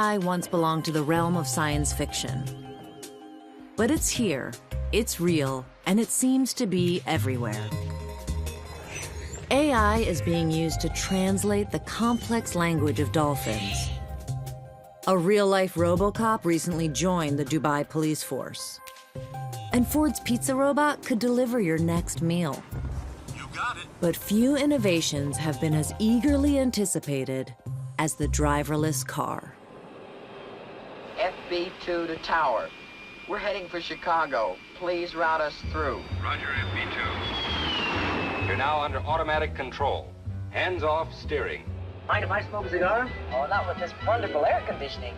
AI once belonged to the realm of science fiction. But it's here, it's real, and it seems to be everywhere. AI is being used to translate the complex language of dolphins. A real-life RoboCop recently joined the Dubai police force. And Ford's pizza robot could deliver your next meal. You got it. But few innovations have been as eagerly anticipated as the driverless car. FB2 to tower. We're heading for Chicago. Please route us through. Roger, FB2. You're now under automatic control. Hands-off steering. Mind if I smoke a cigar? Oh, not with this wonderful air conditioning.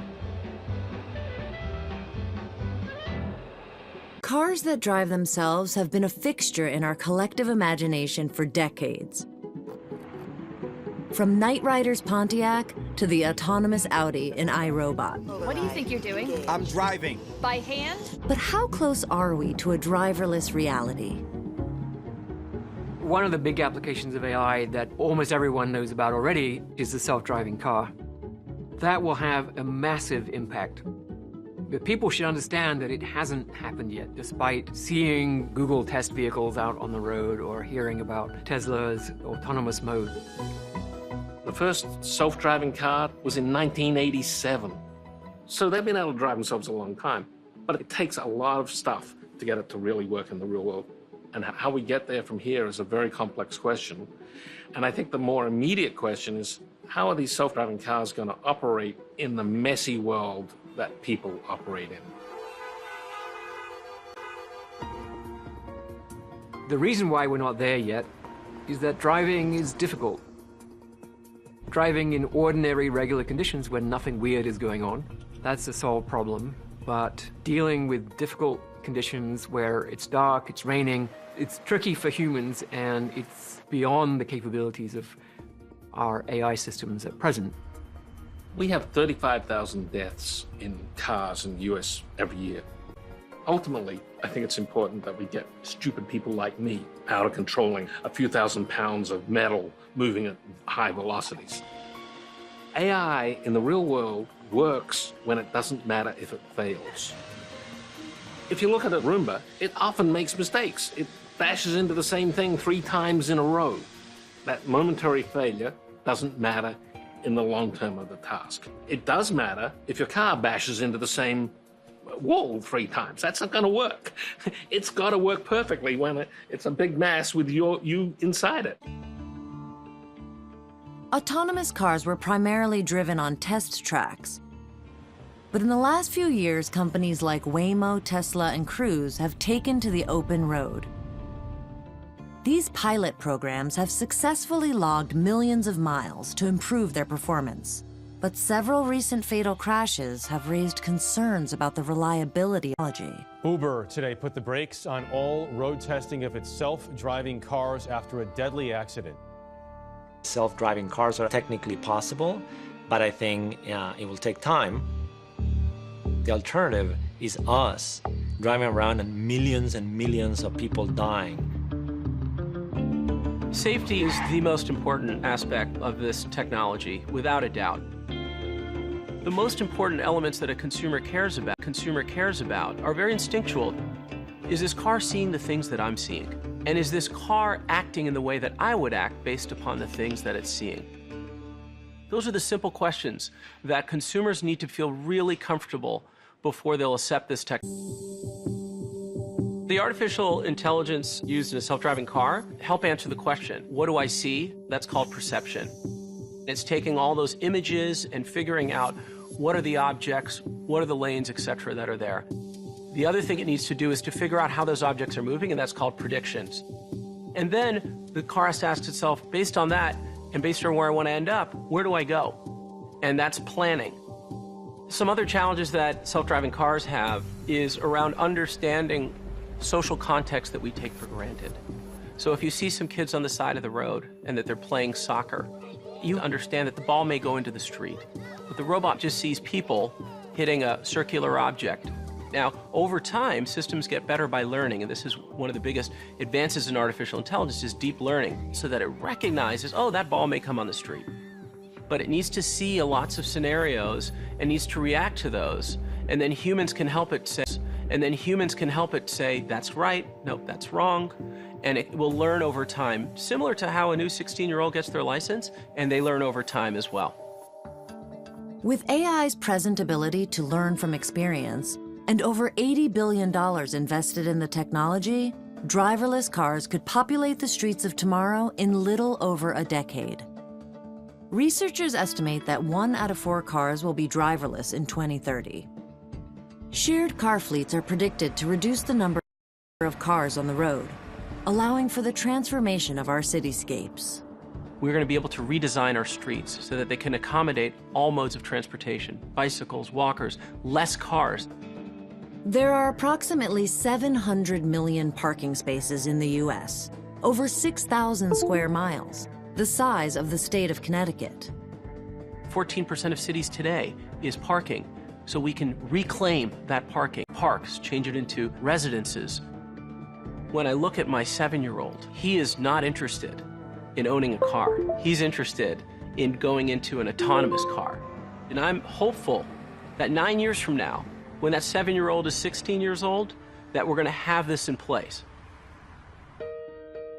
Cars that drive themselves have been a fixture in our collective imagination for decades. From Knight Rider's Pontiac to the autonomous Audi in iRobot. What do you think you're doing? I'm driving. By hand? But how close are we to a driverless reality? One of the big applications of AI that almost everyone knows about already is the self-driving car. That will have a massive impact. But people should understand that it hasn't happened yet, despite seeing Google test vehicles out on the road or hearing about Tesla's autonomous mode. The first self-driving car was in 1987. So they've been able to drive themselves a long time. But it takes a lot of stuff to get it to really work in the real world. And how we get there from here is a very complex question. And I think the more immediate question is, how are these self-driving cars going to operate in the messy world that people operate in? The reason why we're not there yet is that driving is difficult. Driving in ordinary, regular conditions when nothing weird is going on, that's a solved problem. But dealing with difficult conditions where it's dark, it's raining, it's tricky for humans, and it's beyond the capabilities of our AI systems at present. We have 35,000 deaths in cars in the US every year. Ultimately, I think it's important that we get stupid people like me out of controlling a few thousand pounds of metal moving at high velocities. AI in the real world works when it doesn't matter if it fails. If you look at a Roomba, it often makes mistakes. It bashes into the same thing 3 times in a row. That momentary failure doesn't matter in the long term of the task. It does matter if your car bashes into the same wall 3 times. That's not going to work. It's got to work perfectly when it's a big mass with you inside it. Autonomous cars were primarily driven on test tracks. But in the last few years, companies like Waymo, Tesla, and Cruise have taken to the open road. These pilot programs have successfully logged millions of miles to improve their performance. But several recent fatal crashes have raised concerns about the reliability of technology. Uber today put the brakes on all road testing of its self-driving cars after a deadly accident. Self-driving cars are technically possible, but I think it will take time. The alternative is us driving around and millions of people dying. Safety is the most important aspect of this technology, without a doubt. The most important elements that a consumer cares about are very instinctual. Is this car seeing the things that I'm seeing? And is this car acting in the way that I would act based upon the things that it's seeing? Those are the simple questions that consumers need to feel really comfortable before they'll accept this tech. The artificial intelligence used in a self-driving car help answer the question, what do I see? That's called perception. It's taking all those images and figuring out what are the objects, what are the lanes, etc. that are there. The other thing it needs to do is to figure out how those objects are moving, and that's called predictions. And then the car has to ask itself, based on that, and based on where I want to end up, where do I go? And that's planning. Some other challenges that self-driving cars have is around understanding social context that we take for granted. So if you see some kids on the side of the road and that they're playing soccer, you understand that the ball may go into the street, but the robot just sees people hitting a circular object. Now, over time, systems get better by learning, and this is one of the biggest advances in artificial intelligence is deep learning, so that it recognizes, oh, that ball may come on the street. but it needs to see lots of scenarios and needs to react to those. And then humans can help it say, that's right, no, that's wrong. And it will learn over time, similar to how a new 16-year-old gets their license, and they learn over time as well. With AI's present ability to learn from experience and over $80 billion invested in the technology, driverless cars could populate the streets of tomorrow in little over a decade. Researchers estimate that 1 out of 4 cars will be driverless in 2030. Shared car fleets are predicted to reduce the number of cars on the road, allowing for the transformation of our cityscapes. We're going to be able to redesign our streets so that they can accommodate all modes of transportation: bicycles, walkers, less cars. There are approximately 700 million parking spaces in the U.S., over 6,000 square miles, the size of the state of Connecticut. 14% of cities today is parking, so we can reclaim that parking. Parks, change it into residences. When I look at my 7-year-old, he is not interested in owning a car. He's interested in going into an autonomous car. And I'm hopeful that 9 years from now, when that 7-year-old is 16 years old, that we're going to have this in place.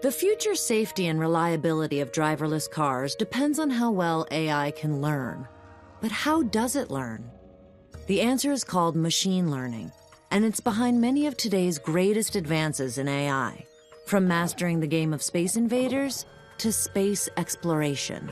The future safety and reliability of driverless cars depends on how well AI can learn. But how does it learn? The answer is called machine learning, and it's behind many of today's greatest advances in AI, from mastering the game of Space Invaders to space exploration.